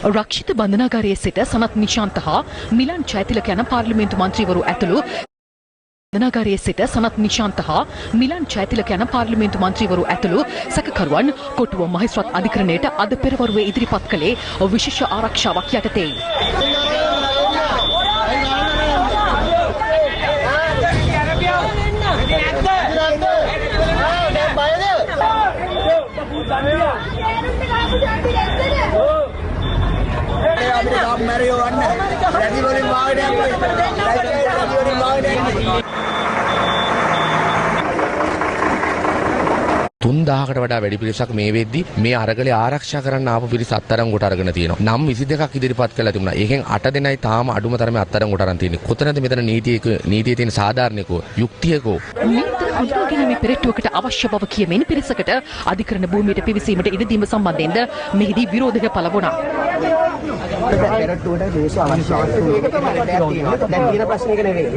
රක්ෂිත බන්ධනාගාරයේ සිට සනත් නිශාන්ත හා මිලන් ජයතිලක යන පාර්ලිමේන්තු මන්ත්‍රීවරු ඇතුළු බන්ධනාගාරයේ සිට සනත් නිශාන්ත හා මිලන් ජයතිලක යන පාර්ලිමේන්තු මන්ත්‍රීවරු ඇතුළු සැකකරුවන් කොටුව මහේස්ත්‍රාත් අධිකරණයට අද පෙරවරුවේ ඉදිරිපත් කළේ විශේෂ ආරක්ෂාවක් යටතේ. තුන් 1000කට වඩා වැඩි පිරිසක් මේ වෙද්දි මේ අරගලේ ආරක්ෂා කරන්න ආපු පිරිස අත්අඩංගුවට අරගෙන තියෙනවා. නම් 22ක් ඉදිරිපත් කළා තිබුණා. ඒකෙන් 8 දෙනයි තාම අඩුම තරමේ අත්අඩංගුවට අරන් තියෙන්නේ. කොතනද මෙතන නීතියේ තියෙන සාධාරණකෝ යුක්තියකෝ හඳුනාගැනීමේ පෙරට්ටුවකට අවශ්‍ය බව කියමින් පිරිසකට අධිකරණ භූමියට පිවිසීමට ඉඩ දීම සම්බන්ධයෙන්ද මෙහිදී විරෝධය පළ වුණා. පෙරට්ටුවට මිනිස්සු අවශ්‍යතාවයක් තියෙනවා. දැන් තියෙන ප්‍රශ්නයක නෙවෙයි.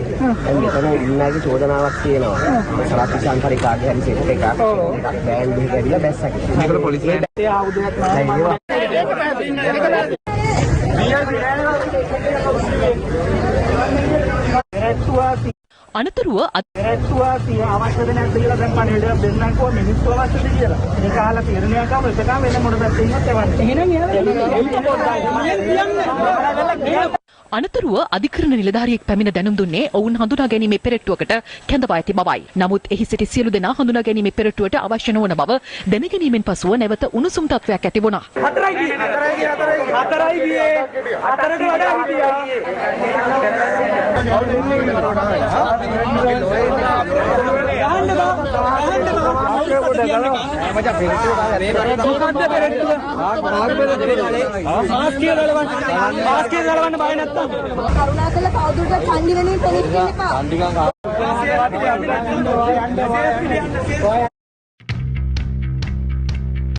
දැන් මෙතන ඉන්නගේ චෝදනාවක් තියෙනවා. සරත් විශාන්තරිකාගේ හරි සෙට් එකක් බෑන් දෙක ඇවිල්ලා බැස්සක්. මේකල පොලිසියට ආයුධයක් නැහැ. අනතුරුව අවශ්‍යද නැද්ද කියලා දැන් පණිවිඩයක් දෙන්නකෝ මිනිස්සු අවශ්‍යද කියලා. ඒක අහලා තීරණයක් ගමු. එතකම වෙන මොන පැත්තේ ඉන්නත් එවන්නේ. අනතුරුව අධිකරණ නිලධාරියෙක් පැමිණ දැනුම් දුන්නේ ඔවුන් හඳුනා ගැනීමේ පෙරට්ටුවකට කැඳවා ඇති බවයි. නමුත් එහි සිටි සියලු දෙනා හඳුනා ගැනීමේ පෙරට්ටුවට අවශ්‍ය නොවන බව දැනගැනීමෙන් පසුව නැවත උණුසුම් තත්වයක් ඇති වුණා. කරුණාකරලා කවුරුද කන්ඩි වෙනින් පොලිස් දෙන්න එපා.